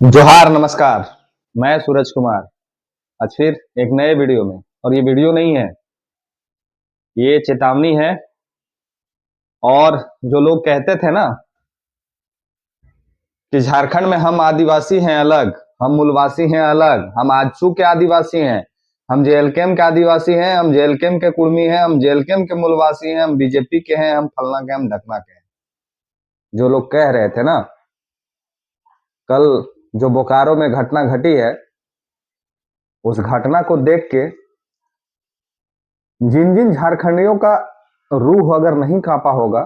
जोहार नमस्कार। मैं सूरज कुमार आज फिर एक नए वीडियो में। और ये वीडियो नहीं है, ये चेतावनी है। और जो लोग कहते थे ना कि झारखंड में हम आदिवासी हैं अलग, हम मूलवासी हैं अलग, हम आजसू के आदिवासी हैं, हम जेएलकेएम के आदिवासी हैं, हम जेएलकेएम के कुर्मी हैं, हम जेएलकेएम के मूलवासी हैं, हम बीजेपी के हैं, हम फलना के, हम ढकना के हैं, जो लोग कह रहे थे ना, कल जो बोकारो में घटना घटी है, उस घटना को देख के जिन जिन झारखंडियों का रूह अगर नहीं कांपा होगा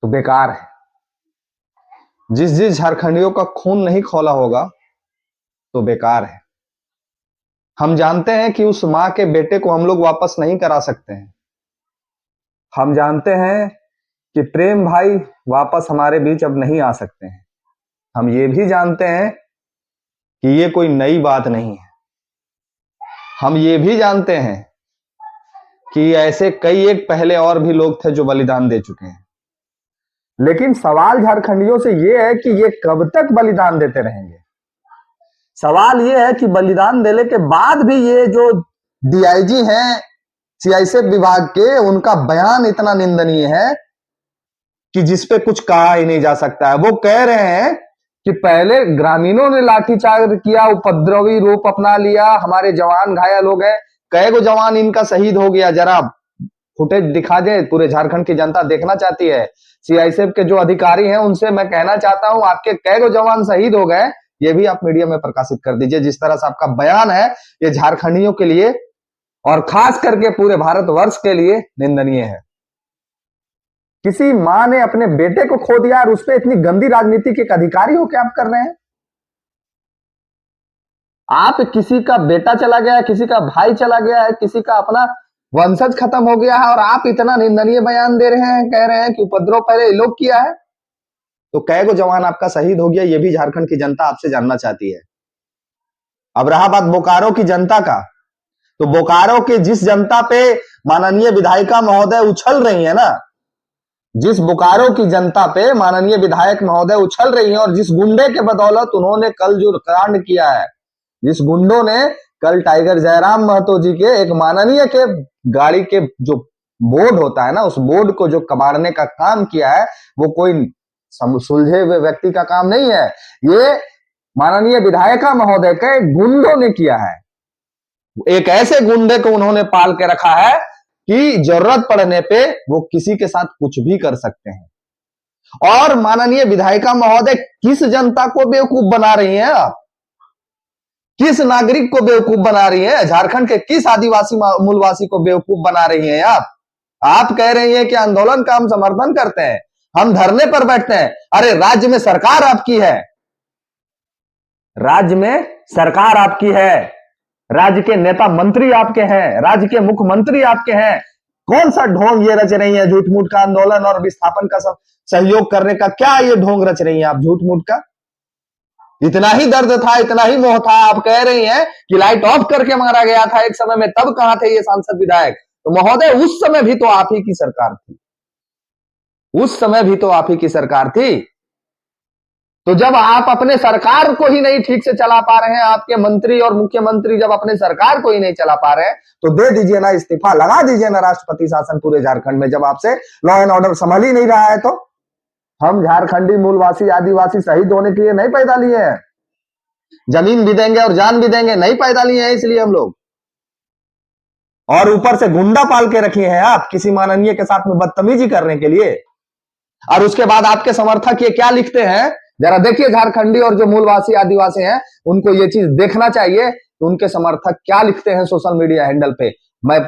तो बेकार है। जिस जिस झारखंडियों का खून नहीं खौला होगा तो बेकार है। हम जानते हैं कि उस मां के बेटे को हम लोग वापस नहीं करा सकते हैं। हम जानते हैं कि प्रेम भाई वापस हमारे बीच अब नहीं आ सकते हैं। हम ये भी जानते हैं कि ये कोई नई बात नहीं है। हम ये भी जानते हैं कि ऐसे कई एक पहले और भी लोग थे जो बलिदान दे चुके हैं। लेकिन सवाल झारखंडियों से यह है कि ये कब तक बलिदान देते रहेंगे। सवाल यह है कि बलिदान देने के बाद भी ये जो डीआईजी हैं सीआईएसएफ विभाग के, उनका बयान इतना निंदनीय है कि जिसपे कुछ कहा ही नहीं जा सकता है। वो कह रहे हैं कि पहले ग्रामीणों ने लाठीचार्ज किया, उपद्रवी रूप अपना लिया, हमारे जवान घायल हो गए। कई गो जवान इनका शहीद हो गया, जरा फुटेज दिखा दे, पूरे झारखंड की जनता देखना चाहती है। सीआईएसएफ के जो अधिकारी हैं उनसे मैं कहना चाहता हूं, आपके कई गो जवान शहीद हो गए, ये भी आप मीडिया में प्रकाशित कर दीजिए। जिस तरह से आपका बयान है, ये झारखंडियों के लिए और खास करके पूरे भारतवर्ष के लिए निंदनीय है। किसी मां ने अपने बेटे को खो दिया और उसपे इतनी गंदी राजनीति के एक अधिकारी हो क्या आप कर रहे हैं? आप किसी का बेटा चला गया है, किसी का भाई चला गया है, किसी का अपना वंशज खत्म हो गया है और आप इतना निंदनीय बयान दे रहे हैं, कह रहे हैं कि उपद्रव पहले ये लोग किया है। तो कै गो जवान आपका शहीद हो गया, ये भी झारखंड की जनता आपसे जानना चाहती है। अब रहा बात बोकारो की जनता का, तो बोकारो की जिस जनता पे माननीय विधायिका महोदय उछल रही है ना, जिस बोकारो की जनता पे माननीय विधायक महोदय उछल रही है और जिस गुंडे के बदौलत उन्होंने कल जो कांड किया है, जिस गुंडों ने कल टाइगर जयराम महतो जी के एक माननीय के गाड़ी के जो बोर्ड होता है ना, उस बोर्ड को जो कबाड़ने का काम किया है, वो कोई सुलझे हुए व्यक्ति का काम नहीं है। ये माननीय विधायिका महोदय के गुंडों ने किया है। एक ऐसे गुंडे को उन्होंने पाल के रखा है कि जरूरत पड़ने पे वो किसी के साथ कुछ भी कर सकते हैं। और माननीय विधायिका महोदय किस जनता को बेवकूफ बना रही हैं आप? किस नागरिक को बेवकूफ बना रही हैं? झारखंड के किस आदिवासी मूलवासी को बेवकूफ बना रही हैं आप? आप कह रही हैं कि आंदोलन का हम समर्थन करते हैं, हम धरने पर बैठते हैं। अरे राज्य में सरकार आपकी है, राज्य में सरकार आपकी है, राज्य के नेता मंत्री आपके हैं, राज्य के मुख्यमंत्री आपके हैं। कौन सा ढोंग ये रच रही है झूठ मूठ का आंदोलन और विस्थापन का सहयोग करने का? क्या ये ढोंग रच रही है आप झूठ मूठ का? इतना ही दर्द था, इतना ही मोह था, आप कह रही हैं कि लाइट ऑफ करके मारा गया था एक समय में, तब कहां थे ये सांसद विधायक? तो महोदय उस समय भी तो आप ही की सरकार थी, उस समय भी तो आप ही की सरकार थी। तो जब आप अपने सरकार को ही नहीं ठीक से चला पा रहे हैं, आपके मंत्री और मुख्यमंत्री जब अपने सरकार को ही नहीं चला पा रहे हैं, तो दे दीजिए ना इस्तीफा, लगा दीजिए ना राष्ट्रपति शासन पूरे झारखंड में। जब आपसे लॉ एंड ऑर्डर संभल ही नहीं रहा है तो हम झारखंडी मूलवासी आदिवासी शहीद होने के लिए नहीं पैदा लिए हैं, जमीन भी देंगे और जान भी देंगे, नहीं पैदा लिए हैं इसलिए हम लोग। और ऊपर से गुंडा पाल के रखे हैं आप किसी माननीय के साथ में बदतमीजी करने के लिए। और उसके बाद आपके समर्थक ये क्या लिखते हैं, जरा देखिए। झारखंडी और जो मूलवासी आदिवासी हैं उनको ये चीज देखना चाहिए कि उनके समर्थक क्या लिखते हैं सोशल मीडिया हैंडल पे। मैं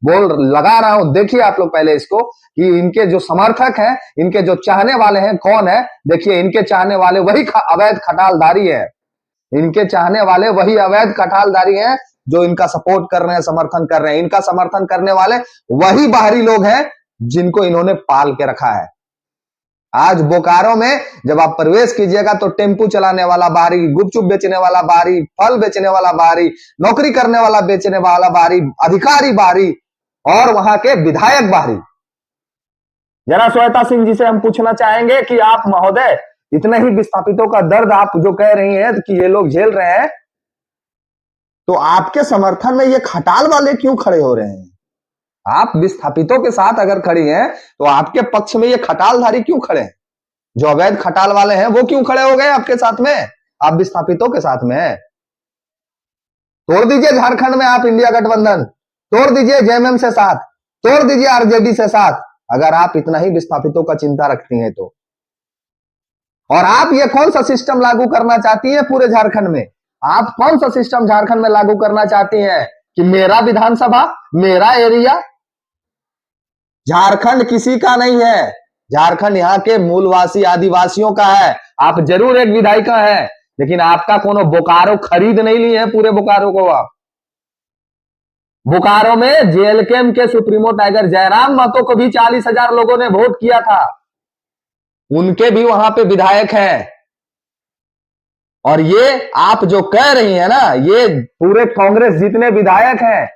बोल लगा रहा हूं, देखिए आप लोग पहले इसको, कि इनके जो समर्थक हैं, इनके जो चाहने वाले हैं कौन है। देखिए, इनके चाहने वाले वही अवैध खटालधारी है, इनके चाहने वाले वही अवैध खटालधारी हैं जो इनका सपोर्ट कर रहे हैं, समर्थन कर रहे हैं। इनका समर्थन करने वाले वही बाहरी लोग हैं जिनको इन्होंने पाल के रखा है। आज बोकारो में जब आप प्रवेश कीजिएगा तो टेम्पू चलाने वाला बाहरी, गुपचुप बेचने वाला बाहरी, फल बेचने वाला बाहरी, नौकरी करने वाला बेचने वाला बाहरी, अधिकारी बाहरी और वहां के विधायक बाहरी। जरा श्वेता सिंह जी से हम पूछना चाहेंगे कि आप महोदय इतने ही विस्थापितों का दर्द आप जो कह रही हैं कि ये लोग झेल रहे हैं, तो आपके समर्थन में ये खटाल वाले क्यों खड़े हो रहे हैं? आप विस्थापितों के साथ अगर खड़ी हैं तो आपके पक्ष में ये खटालधारी क्यों खड़े हैं? जो अवैध खटाल वाले हैं वो क्यों खड़े हो गए आपके साथ में? आप विस्थापितों के साथ में हैं। तोड़ दीजिए झारखंड में आप इंडिया गठबंधन, तोड़ दीजिए जेएमएम से साथ, तोड़ दीजिए आरजेडी से साथ, अगर आप इतना ही विस्थापितों का चिंता रखती हैं तो। और आप ये कौन सा सिस्टम लागू करना चाहती हैं पूरे झारखंड में? आप कौन सा सिस्टम झारखंड में लागू करना चाहती हैं कि मेरा विधानसभा, मेरा एरिया? झारखंड किसी का नहीं है, झारखंड यहाँ के मूलवासी आदिवासियों का है। आप जरूर एक विधायिका है, लेकिन आपका कोनो बोकारो खरीद नहीं लिए है पूरे बोकारो को। आप बोकारो में जेएलकेएम के सुप्रीमो टाइगर जयराम महतो को भी 40,000 लोगों ने वोट किया था, उनके भी वहां पे विधायक हैं। और ये आप जो कह रही है ना, ये पूरे कांग्रेस जितने विधायक हैं,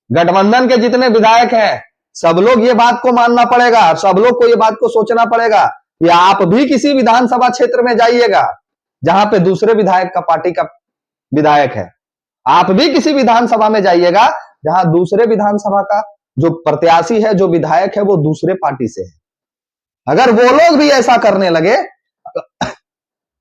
गठबंधन के जितने विधायक हैं, सब लोग ये बात को मानना पड़ेगा, सब लोग को ये बात को सोचना पड़ेगा कि आप भी किसी विधानसभा क्षेत्र में जाइएगा जहां पे दूसरे विधायक का पार्टी का विधायक है। आप भी किसी विधानसभा में जाइएगा जहां दूसरे विधानसभा का जो प्रत्याशी है, जो विधायक है, वो दूसरे पार्टी से है। अगर वो लोग भी ऐसा करने लगे,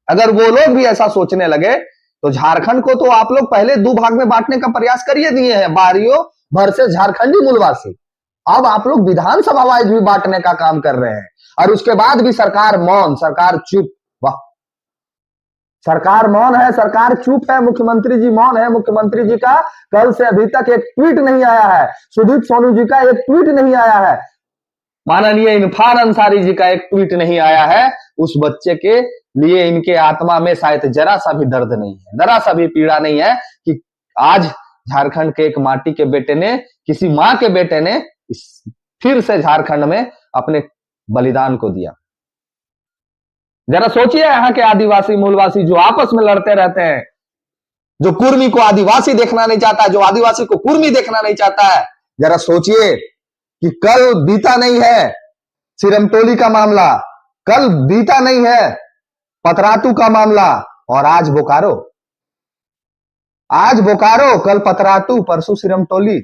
अगर वो लोग भी ऐसा सोचने लगे, तो झारखंड को तो आप लोग पहले 2 भाग में बांटने का प्रयास करिए दिए हैं, बाहरियों वर्सेस झारखंडी मूलवासी। अब आप लोग विधानसभा वाइज भी बांटने का काम कर रहे हैं, और उसके बाद भी सरकार मौन, सरकार चुप। वाह, सरकार मौन है, सरकार चुप है, मुख्यमंत्री जी मौन है। मुख्यमंत्री जी का कल से अभी तक एक ट्वीट नहीं आया है, सुदीप सोनू जी का एक ट्वीट नहीं आया है, माननीय इरफान अंसारी जी का एक ट्वीट नहीं आया है। उस बच्चे के लिए इनके आत्मा में शायद जरा सा भी दर्द नहीं है, जरा सा भी पीड़ा नहीं है कि आज झारखंड के एक माटी के बेटे ने, किसी मां के बेटे ने फिर से झारखंड में अपने बलिदान को दिया। जरा सोचिए, यहाँ के आदिवासी मूलवासी जो आपस में लड़ते रहते हैं, जो कुर्मी को आदिवासी देखना नहीं चाहता है, जो आदिवासी को कुर्मी देखना नहीं चाहता है, जरा सोचिए कि कल बीता नहीं है सिरमटोली का मामला, कल बीता नहीं है पतरातू का मामला, और आज बोकारो, आज बोकारो, कल पतरातू, परसों सिरमटोली।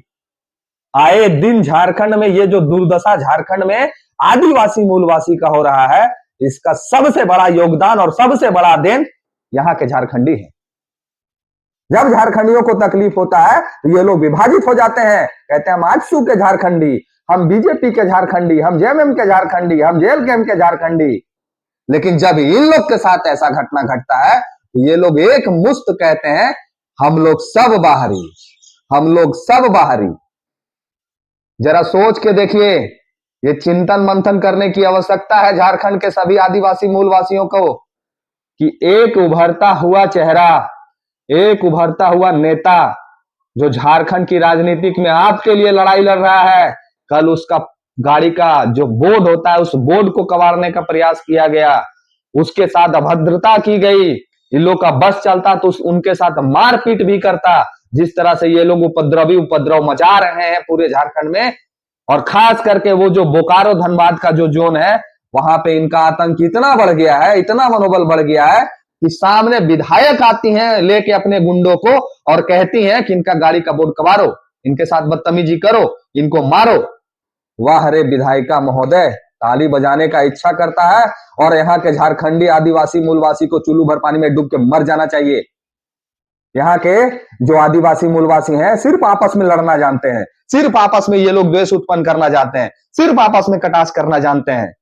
आए दिन झारखंड में ये जो दुर्दशा झारखंड में आदिवासी मूलवासी का हो रहा है, इसका सबसे बड़ा योगदान और सबसे बड़ा देन यहाँ के झारखंडी है। जब झारखंडियों को तकलीफ होता है तो ये लोग विभाजित हो जाते हैं, कहते हैं हम आजसू के झारखंडी, हम बीजेपी के झारखंडी, हम जेएमएम के झारखंडी, हम जेएलकेएम के झारखंडी। लेकिन जब इन लोग के साथ ऐसा घटना घटता है तो ये लोग एक मुश्त कहते हैं हम लोग सब बाहरी, हम लोग सब बाहरी। जरा सोच के देखिए, ये चिंतन मंथन करने की आवश्यकता है झारखंड के सभी आदिवासी मूलवासियों को कि एक उभरता हुआ चेहरा, एक उभरता हुआ नेता जो झारखंड की राजनीतिक में आपके लिए लड़ाई लड़ रहा है, कल उसका गाड़ी का जो बोर्ड होता है, उस बोर्ड को कबाड़ने का प्रयास किया गया, उसके साथ अभद्रता की गई। इन लोग का बस चलता तो उनके साथ मारपीट भी करता। जिस तरह से ये लोग उपद्रव मचा रहे हैं पूरे झारखंड में, और खास करके वो जो बोकारो धनबाद का जो जोन है, वहां पे इनका आतंक इतना बढ़ गया है, इतना मनोबल बढ़ गया है कि सामने विधायक आती हैं लेके अपने गुंडों को और कहती हैं कि इनका गाड़ी का बोर्ड कबाड़ो, इनके साथ बदतमीजी करो, इनको मारो। वाह रे विधायिका महोदय, ताली बजाने का इच्छा करता है, और यहाँ के झारखंडी आदिवासी मूलवासी को चुल्लू भर पानी में डूब के मर जाना चाहिए। यहाँ के जो आदिवासी मूलवासी हैं सिर्फ आपस में लड़ना जानते हैं, सिर्फ आपस में ये लोग द्वेष उत्पन्न करना जानते हैं, सिर्फ आपस में कटाक्ष करना जानते हैं।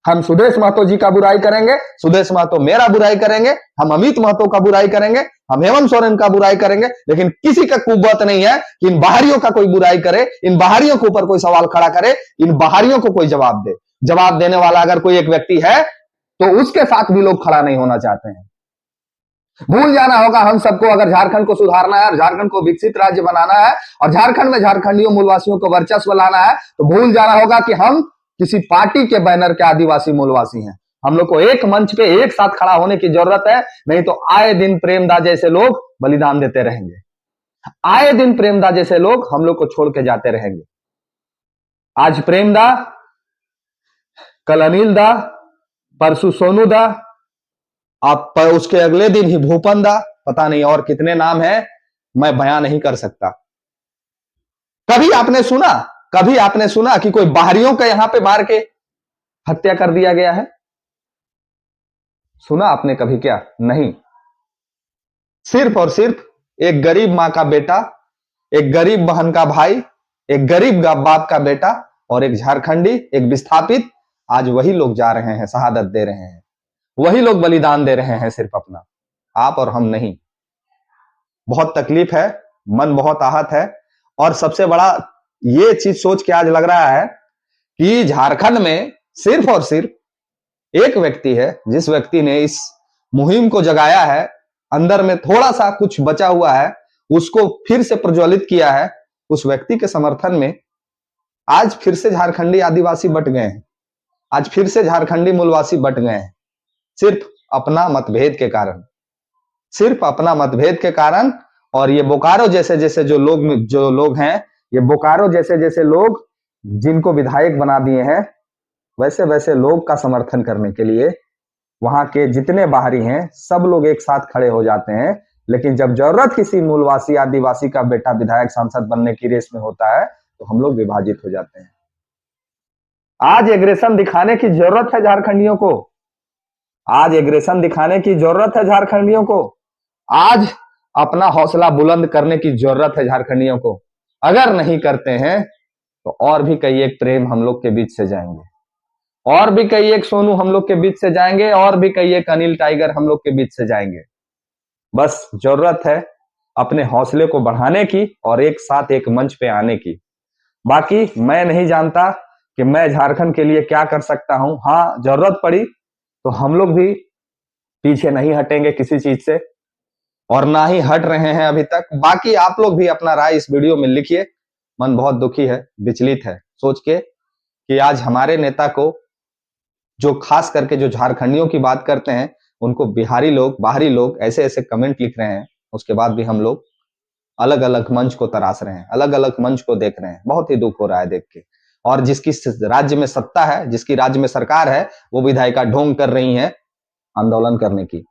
हम सुदेश महतो जी का बुराई करेंगे, सुदेश महतो मेरा बुराई करेंगे, हम अमित महतो का बुराई करेंगे, हम हेमंत सोरेन का बुराई करेंगे, लेकिन किसी का कुव्वत नहीं है कि इन बाहरियों का कोई बुराई करे, इन बाहरियों के ऊपर कोई सवाल खड़ा करे, इन बाहरियों को कोई जवाब दे। जवाब देने वाला अगर कोई एक व्यक्ति है तो उसके साथ भी लोग खड़ा नहीं होना चाहते हैं। भूल जाना होगा हम सबको, अगर झारखंड को सुधारना है, झारखंड को विकसित राज्य बनाना है और झारखंड में झारखंडियों मूलवासियों को वर्चस्व लाना है, तो भूल जाना होगा कि हम किसी पार्टी के बैनर के आदिवासी मूलवासी हैं। हम लोग को एक मंच पे एक साथ खड़ा होने की जरूरत है, नहीं तो आए दिन प्रेमदा जैसे लोग बलिदान देते रहेंगे, आए दिन प्रेमदा जैसे लोग हम लोग को छोड़ के जाते रहेंगे। आज प्रेमदा, कल अनिल दा, परसों सोनू दा, आप उसके अगले दिन ही भूपंदा, पता नहीं और कितने नाम हैं, मैं बयां नहीं कर सकता। कभी आपने सुना कि कोई बाहरियों का यहां पे मार के हत्या कर दिया गया है? सुना आपने कभी क्या? नहीं। सिर्फ और सिर्फ एक गरीब मां का बेटा, एक गरीब बहन का भाई, एक गरीब बाप का बेटा और एक झारखंडी, एक विस्थापित, आज वही लोग जा रहे हैं, शहादत दे रहे हैं, वही लोग बलिदान दे रहे हैं, सिर्फ अपना, आप और हम नहीं। बहुत तकलीफ है, मन बहुत आहत है। और सबसे बड़ा ये चीज सोच के आज लग रहा है कि झारखंड में सिर्फ और सिर्फ एक व्यक्ति है, जिस व्यक्ति ने इस मुहिम को जगाया है, अंदर में थोड़ा सा कुछ बचा हुआ है, उसको फिर से प्रज्वलित किया है। उस व्यक्ति के समर्थन में आज फिर से झारखंडी आदिवासी बट गए हैं, आज फिर से झारखंडी मूलवासी बट गए हैं, सिर्फ अपना मतभेद के कारण, सिर्फ अपना मतभेद के कारण। और ये बोकारो जैसे जैसे जो लोग हैं, ये बोकारो जैसे जैसे लोग जिनको विधायक बना दिए हैं, वैसे वैसे लोग का समर्थन करने के लिए वहां के जितने बाहरी हैं सब लोग एक साथ खड़े हो जाते हैं। लेकिन जब जरूरत किसी मूलवासी आदिवासी का बेटा विधायक सांसद बनने की रेस में होता है तो हम लोग विभाजित हो जाते हैं। आज एग्रेशन दिखाने की जरूरत है झारखंडियों को, आज एग्रेशन दिखाने की जरूरत है झारखंडियों को, आज अपना हौसला बुलंद करने की जरूरत है झारखंडियों को। अगर नहीं करते हैं तो और भी कई एक प्रेम हम लोग के बीच से जाएंगे, और भी कई एक सोनू हम लोग के बीच से जाएंगे, और भी कई एक अनिल टाइगर हम लोग के बीच से जाएंगे। बस जरूरत है अपने हौसले को बढ़ाने की और एक साथ एक मंच पे आने की। बाकी मैं नहीं जानता कि मैं झारखंड के लिए क्या कर सकता हूं। हाँ, जरूरत पड़ी तो हम लोग भी पीछे नहीं हटेंगे किसी चीज से, और ना ही हट रहे हैं अभी तक। बाकी आप लोग भी अपना राय इस वीडियो में लिखिए। मन बहुत दुखी है, विचलित है सोच के कि आज हमारे नेता को, जो खास करके जो झारखंडियों की बात करते हैं, उनको बाहरी लोग ऐसे ऐसे कमेंट लिख रहे हैं। उसके बाद भी हम लोग अलग अलग मंच को तराश रहे हैं, अलग अलग मंच को देख रहे हैं। बहुत ही दुख हो रहा है देख के। और जिसकी राज्य में सत्ता है, जिसकी राज्य में सरकार है, वो विधायिका ढोंग कर रही है आंदोलन करने की।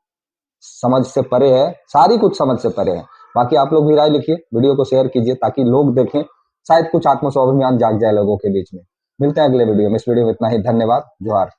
समझ से परे है, सारी कुछ समझ से परे है। बाकी आप लोग भी राय लिखिए, वीडियो को शेयर कीजिए ताकि लोग देखें, शायद कुछ आत्मस्वाभिमान जाग जाए लोगों के बीच में। मिलते हैं अगले वीडियो में। इस वीडियो में इतना ही, धन्यवाद, जोहार।